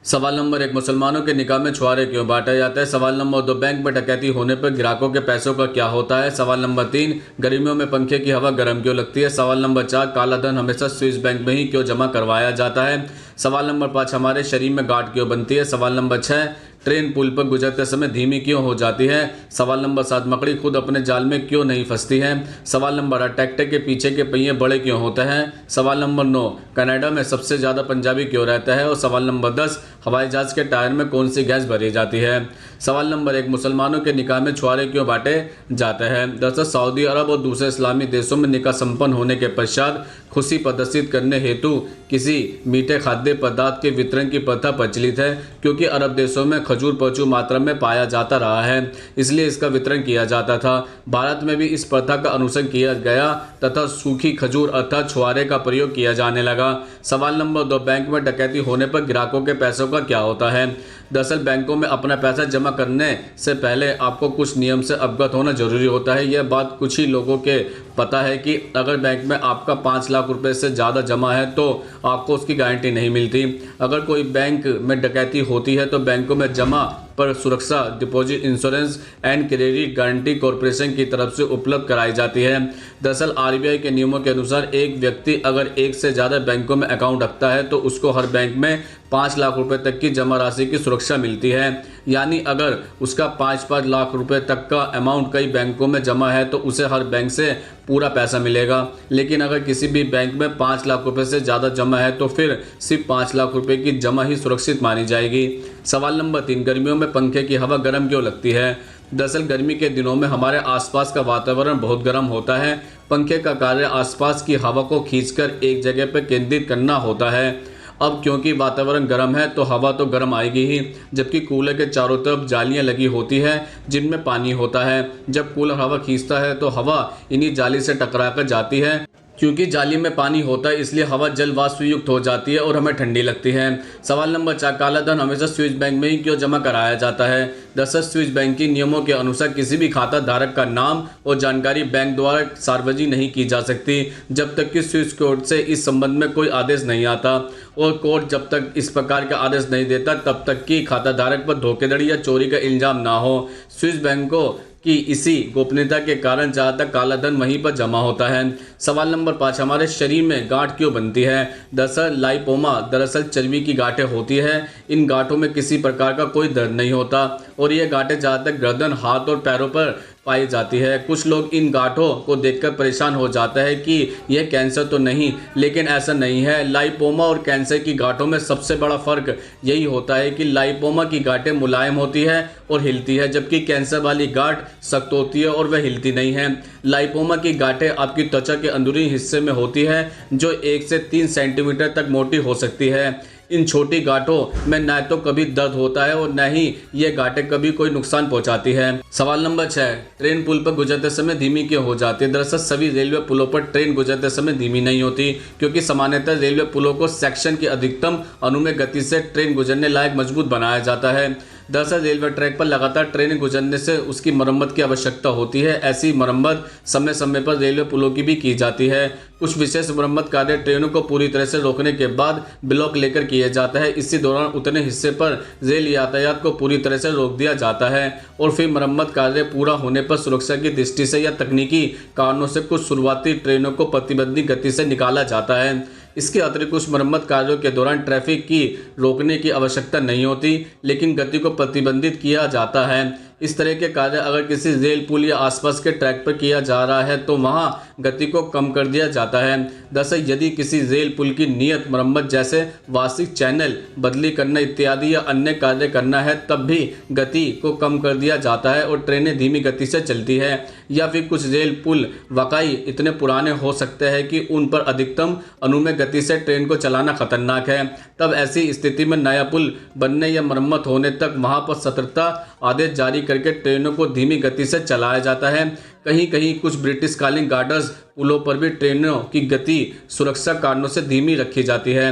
सवाल नंबर 1, मुसलमानों के निकाह में छुआरे क्यों बांटा जाता है। सवाल नंबर 2, बैंक में डकैती होने पर ग्राहकों के पैसों का क्या होता है। सवाल नंबर 3, गर्मियों में पंखे की हवा गर्म क्यों लगती है। सवाल नंबर 4, काला धन हमेशा स्विस बैंक में ही क्यों जमा करवाया जाता है। सवाल नंबर 5, हमारे शरीर में गांठ क्यों बनती है। सवाल नंबर 6, ट्रेन पुल पर गुजरते समय धीमी क्यों हो जाती है। सवाल नंबर 7, मकड़ी खुद अपने जाल में क्यों नहीं फंसती है। सवाल नंबर 8, ट्रैक्टर के पीछे के पहिए बड़े क्यों होते हैं। सवाल नंबर 9, कनाडा में सबसे ज़्यादा पंजाबी क्यों रहता है। और सवाल नंबर 10, हवाई जहाज़ के टायर में कौन सी गैस भरी जाती है। सवाल नंबर 1, मुसलमानों के निकाह में छुआरे क्यों बांटे जाते हैं। दरअसल सऊदी अरब और दूसरे इस्लामी देशों में निकाह संपन्न होने के पश्चात खुशी प्रदर्शित करने हेतु किसी मीठे खाद्य पदार्थ के वितरण की प्रथा प्रचलित है, क्योंकि अरब देशों में खजूर प्रचुर मात्रा में पाया जाता रहा है, इसलिए इसका वितरण किया जाता था। भारत में भी इस प्रथा का अनुसरण किया गया तथा सूखी खजूर अर्थात छुआरे का प्रयोग किया जाने लगा। सवाल नंबर 2, बैंक में डकैती होने पर ग्राहकों के पैसों का क्या होता है। दरअसल बैंकों में अपना पैसा जमा करने से पहले आपको कुछ नियम से अवगत होना जरूरी होता है। यह बात कुछ ही लोगों के पता है कि अगर बैंक में आपका 5 लाख रुपए से ज़्यादा जमा है तो आपको उसकी गारंटी नहीं मिलती। अगर कोई बैंक में डकैती होती है तो बैंकों में जमा पर सुरक्षा deposit insurance and credit guarantee corporation की तरफ से उपलब्ध कराई जाती है। दरअसल आरबीआई के नियमों के अनुसार एक व्यक्ति अगर एक से ज़्यादा बैंकों में अकाउंट रखता है तो उसको हर बैंक में 5 लाख रुपए तक की जमा राशि की सुरक्षा मिलती है। यानी अगर उसका 5-5 लाख रुपए तक का अमाउंट कई बैंकों में जमा है तो उसे हर बैंक से पूरा पैसा मिलेगा। लेकिन अगर किसी भी बैंक में 5 लाख रुपए से ज़्यादा जमा है तो फिर सिर्फ 5 लाख रुपए की जमा ही सुरक्षित मानी जाएगी। सवाल नंबर 3, गर्मियों में पंखे की हवा गर्म क्यों लगती है। दरअसल गर्मी के दिनों में हमारे आसपास का वातावरण बहुत गर्म होता है। पंखे का कार्य आसपास की हवा को खींचकर एक जगह पर केंद्रित करना होता है। अब क्योंकि वातावरण गर्म है तो हवा तो गर्म आएगी ही, जबकि कूलर के चारों तरफ जालियां लगी होती है जिनमें पानी होता है। जब कूलर हवा खींचता है तो हवा इन्हीं जाली से टकराकर जाती है। क्योंकि जाली में पानी होता है इसलिए हवा जल वाष्प युक्त हो जाती है और हमें ठंडी लगती है। सवाल नंबर 4, काला धन हमेशा स्विस बैंक में ही क्यों जमा कराया जाता है। दरअसल स्विस बैंकिंग नियमों के अनुसार किसी भी खाता धारक का नाम और जानकारी बैंक द्वारा सार्वजनिक नहीं की जा सकती जब तक कि स्विस कोर्ट से इस संबंध में कोई आदेश नहीं आता, और कोर्ट जब तक इस प्रकार का आदेश नहीं देता तब तक कि खाता धारक पर धोखाधड़ी या चोरी का इल्जाम ना हो। स्विस बैंकों कि इसी गोपनीयता के कारण ज़्यादातर काला धन वहीं पर जमा होता है। सवाल नंबर 5, हमारे शरीर में गांठ क्यों बनती है। दरअसल लाइपोमा दरअसल चर्बी की गांठें होती है। इन गांठों में किसी प्रकार का कोई दर्द नहीं होता और ये गांठें ज़्यादातर गर्दन, हाथ और पैरों पर पाई जाती है। कुछ लोग इन गांठों को देखकर परेशान हो जाता है कि यह कैंसर तो नहीं, लेकिन ऐसा नहीं है। लाइपोमा और कैंसर की गांठों में सबसे बड़ा फर्क यही होता है कि लाइपोमा की गांठें मुलायम होती है और हिलती है, जबकि कैंसर वाली गांठ सख्त होती है और वह हिलती नहीं है। लाइपोमा की गांठें आपकी त्वचा के अंदरूनी हिस्से में होती है जो 1 से 3 सेंटीमीटर तक मोटी हो सकती है। इन छोटी गांठों में न तो कभी दर्द होता है और न ही ये गांठें कभी कोई नुकसान पहुंचाती है। सवाल नंबर 6, ट्रेन पुल पर गुजरते समय धीमी क्यों हो जाती है। दरअसल सभी रेलवे पुलों पर ट्रेन गुजरते समय धीमी नहीं होती, क्योंकि सामान्यतः रेलवे पुलों को सेक्शन की अधिकतम अनुमेय गति से ट्रेन गुजरने लायक मजबूत बनाया जाता है। दरअसल रेलवे ट्रैक पर लगातार ट्रेनें गुजरने से उसकी मरम्मत की आवश्यकता होती है। ऐसी मरम्मत समय समय पर रेलवे पुलों की भी की जाती है। कुछ विशेष मरम्मत कार्य ट्रेनों को पूरी तरह से रोकने के बाद ब्लॉक लेकर किए जाता है। इसी दौरान उतने हिस्से पर रेल यातायात को पूरी तरह से रोक दिया जाता है और फिर मरम्मत कार्य पूरा होने पर सुरक्षा की दृष्टि से या तकनीकी कारणों से कुछ शुरुआती ट्रेनों को प्रतिबंधित गति से निकाला जाता है। इसके अतिरिक्त कुछ मरम्मत कार्यों के दौरान ट्रैफिक की रोकने की आवश्यकता नहीं होती, लेकिन गति को प्रतिबंधित किया जाता है। इस तरह के कार्य अगर किसी रेल पुल या आसपास के ट्रैक पर किया जा रहा है तो वहां गति को कम कर दिया जाता है। दरअसल यदि किसी रेल पुल की नियत मरम्मत जैसे वार्षिक चैनल बदली करना इत्यादि या अन्य कार्य करना है तब भी गति को कम कर दिया जाता है और ट्रेनें धीमी गति से चलती है। या फिर कुछ रेल पुल वाकई इतने पुराने हो सकते हैं कि उन पर अधिकतम अनुमेय गति से ट्रेन को चलाना खतरनाक है। तब ऐसी स्थिति में नया पुल बनने या मरम्मत होने तक वहां पर सतर्कता आदेश जारी करके ट्रेनों को धीमी गति से चलाया जाता है। कहीं कहीं कुछ ब्रिटिश कालीन गार्डर्स पुलों पर भी ट्रेनों की गति सुरक्षा कारणों से धीमी रखी जाती है।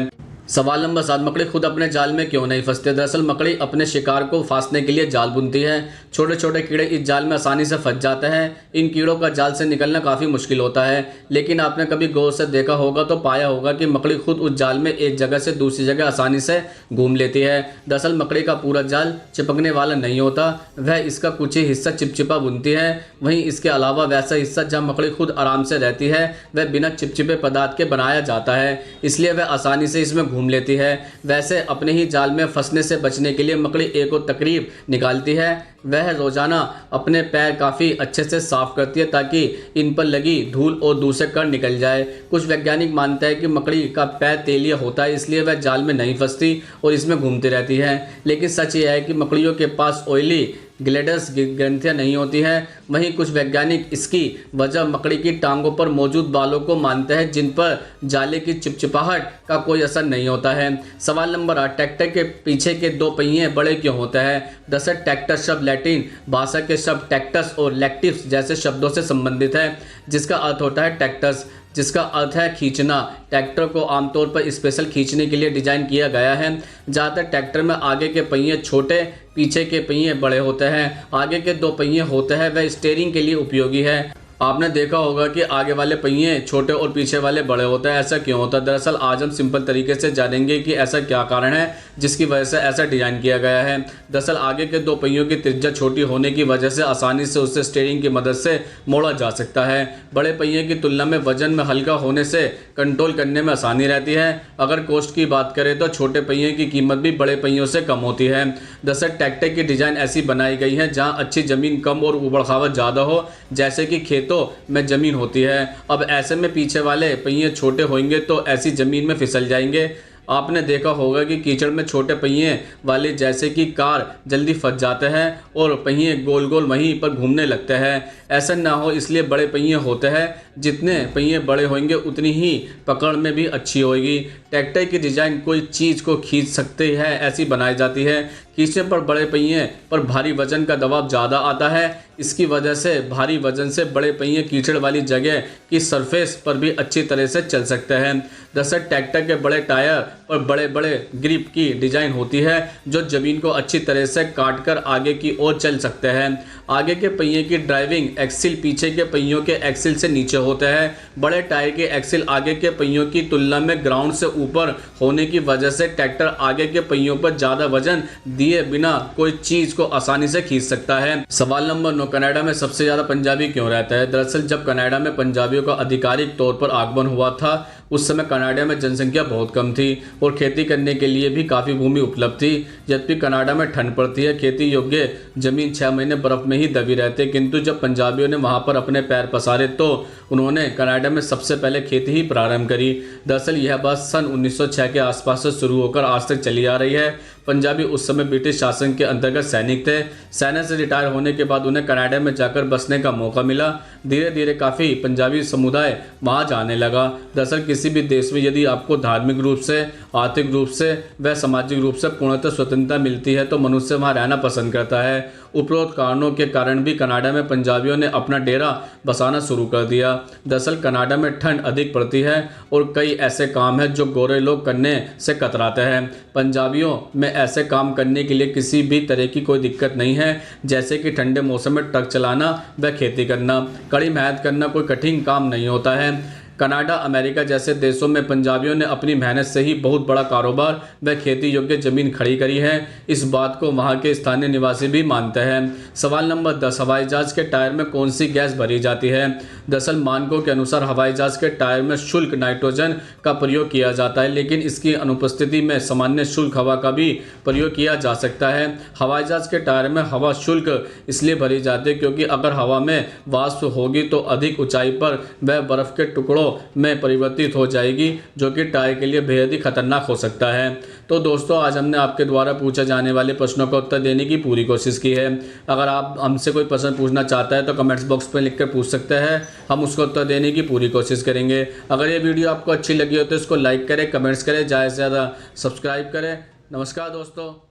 सवाल नंबर 7, मकड़ी खुद अपने जाल में क्यों नहीं फंसते? दरअसल मकड़ी अपने शिकार को फांसने के लिए जाल बुनती है। छोटे छोटे कीड़े इस जाल में आसानी से फंस जाते हैं। इन कीड़ों का जाल से निकलना काफ़ी मुश्किल होता है, लेकिन आपने कभी गौर से देखा होगा तो पाया होगा कि मकड़ी खुद उस जाल में एक जगह से दूसरी जगह आसानी से घूम लेती है। दरअसल मकड़ी का पूरा जाल चिपकने वाला नहीं होता, वह इसका कुछ ही हिस्सा चिपचिपा बुनती है। वहीं इसके अलावा वैसा हिस्सा जहाँ मकड़ी खुद आराम से रहती है वह बिना चिपचिपे पदार्थ के बनाया जाता है, इसलिए वह आसानी से इसमें घूम लेती है। वैसे अपने ही जाल में फंसने से बचने के लिए मकड़ी एक और तकरीब निकालती है। वह रोजाना अपने पैर काफ़ी अच्छे से साफ करती है ताकि इन पर लगी धूल और दूसरे कण निकल जाए। कुछ वैज्ञानिक मानते हैं कि मकड़ी का पैर तेलिया होता है, इसलिए वह जाल में नहीं फंसती और इसमें घूमती रहती है। लेकिन सच यह है कि मकड़ियों के पास ऑयली ग्लैडस ग्रंथियाँ नहीं होती हैं। वहीं कुछ वैज्ञानिक इसकी वजह मकड़ी की टांगों पर मौजूद बालों को मानते हैं, जिन पर जाले की चिपचिपाहट का कोई असर नहीं होता है। सवाल नंबर 8, ट्रैक्टर के पीछे के 2 पहिए बड़े क्यों होते हैं? दरअसल ट्रैक्टर शब्द लैटिन भाषा के शब्द ट्रैक्टस और लैक्टिव्स जैसे शब्दों से संबंधित है, जिसका अर्थ होता है ट्रैक्टस, जिसका अर्थ है खींचना। ट्रैक्टर को आमतौर पर स्पेशल खींचने के लिए डिजाइन किया गया है। ज़्यादातर ट्रैक्टर में आगे के पहिए छोटे, पीछे के पहिए बड़े होते हैं। आगे के 2 पहिए होते हैं वह स्टीयरिंग के लिए उपयोगी है। आपने देखा होगा कि आगे वाले पहिए छोटे और पीछे वाले बड़े होते हैं। ऐसा क्यों होता है? दरअसल आज हम सिंपल तरीके से जानेंगे कि ऐसा क्या कारण है जिसकी वजह से ऐसा डिजाइन किया गया है। दरअसल आगे के 2 पहियों की त्रिज्या छोटी होने की वजह से आसानी से उसे स्टीयरिंग की मदद से मोड़ा जा सकता है। बड़े पहिए की तुलना में वजन में हल्का होने से कंट्रोल करने में आसानी रहती है। अगर कॉस्ट की बात करें तो छोटे पहिए की कीमत भी बड़े पहियों से कम होती है। दरअसल ट्रैक्टर की डिजाइन ऐसी बनाई गई है जहाँ अच्छी जमीन कम और उबड़-खाबड़ ज़्यादा हो, जैसे कि खेतों में जमीन होती है। अब ऐसे में पीछे वाले पहिए छोटे होंगे तो ऐसी जमीन में फिसल जाएंगे। आपने देखा होगा कि कीचड़ में छोटे पहिए वाले जैसे कि कार जल्दी फंस जाते हैं और पहिए गोल गोल वहीं पर घूमने लगते हैं। ऐसा ना हो इसलिए बड़े पहिए होते हैं। जितने पहिए बड़े होंगे उतनी ही पकड़ में भी अच्छी होगी। ट्रैक्टर की डिज़ाइन कोई चीज़ को खींच सकती है ऐसी बनाई जाती है। खींचने पर बड़े पहिए पर भारी वजन का दबाव ज़्यादा आता है। इसकी वजह से भारी वजन से बड़े पहिए कीचड़ वाली जगह की सरफेस पर भी अच्छी तरह से चल सकते हैं। दरअसल ट्रैक्टर के बड़े टायर पर बड़े बड़े ग्रिप की डिज़ाइन होती है जो ज़मीन को अच्छी तरह से काटकर आगे की ओर चल सकते हैं। आगे के पहिए की ड्राइविंग एक्सिल पीछे के पहियों के एक्सिल से नीचे होते हैं। बड़े टायर के एक्सिल आगे के पहियों की तुलना में ग्राउंड से ऊपर होने की वजह से ट्रैक्टर आगे के पहियों पर ज़्यादा वजन दिए बिना कोई चीज़ को आसानी से खींच सकता है। सवाल नंबर 9, कनाडा में सबसे ज़्यादा पंजाबी क्यों रहता है? दरअसल जब कनाडा में पंजाबियों का आधिकारिक तौर पर आगमन हुआ था उस समय कनाडा में जनसंख्या बहुत कम थी और खेती करने के लिए भी काफ़ी भूमि उपलब्ध थी। जबकि कनाडा में ठंड पड़ती है, खेती योग्य जमीन 6 महीने बर्फ़ में ही दबी रहती है। किंतु जब पंजाबियों ने वहाँ पर अपने पैर पसारे तो उन्होंने कनाडा में सबसे पहले खेती ही प्रारंभ करी। दरअसल यह बात सन 1906 के आसपास से शुरू होकर आज तक चली आ रही है। पंजाबी उस समय ब्रिटिश शासन के अंतर्गत सैनिक थे। सेना से रिटायर होने के बाद उन्हें कनाडा में जाकर बसने का मौका मिला। धीरे धीरे काफ़ी पंजाबी समुदाय वहाँ जाने लगा। दरअसल किसी भी देश में यदि आपको धार्मिक रूप से, आर्थिक रूप से व सामाजिक रूप से पूर्णतः स्वतंत्रता मिलती है तो मनुष्य वहाँ रहना पसंद करता है। उपरोक्त कारणों के कारण भी कनाडा में पंजाबियों ने अपना डेरा बसाना शुरू कर दिया। दरअसल कनाडा में ठंड अधिक पड़ती है और कई ऐसे काम हैं जो गोरे लोग करने से कतराते हैं। पंजाबियों में ऐसे काम करने के लिए किसी भी तरह की कोई दिक्कत नहीं है, जैसे कि ठंडे मौसम में ट्रक चलाना व खेती करना। कड़ी मेहनत करना कोई कठिन काम नहीं होता है। कनाडा, अमेरिका जैसे देशों में पंजाबियों ने अपनी मेहनत से ही बहुत बड़ा कारोबार व खेती योग्य जमीन खड़ी करी है। इस बात को वहां के स्थानीय निवासी भी मानते हैं। सवाल नंबर 10, हवाई जहाज के टायर में कौन सी गैस भरी जाती है? दरअसल मानकों के अनुसार हवाई जहाज के टायर में शुष्क नाइट्रोजन का प्रयोग किया जाता है, लेकिन इसकी अनुपस्थिति में सामान्य शुष्क हवा का भी प्रयोग किया जा सकता है। हवाई जहाज के टायर में हवा शुष्क इसलिए भरी जाती है क्योंकि अगर हवा में वाष्प होगी तो अधिक ऊंचाई पर वह बर्फ के टुकड़ों में परिवर्तित हो जाएगी, जो कि टायर के लिए बेहद ही खतरनाक हो सकता है। तो दोस्तों, आज हमने आपके द्वारा पूछे जाने वाले प्रश्नों का उत्तर देने की पूरी कोशिश की है। अगर आप हमसे कोई प्रश्न पूछना चाहते हैं तो कमेंट्स बॉक्स में लिखकर पूछ सकते हैं, हम उसका उत्तर देने की पूरी कोशिश करेंगे। अगर ये वीडियो आपको अच्छी लगी हो तो इसको लाइक करें, कमेंट्स करें, ज़्यादा से ज़्यादा सब्सक्राइब करें। नमस्कार दोस्तों।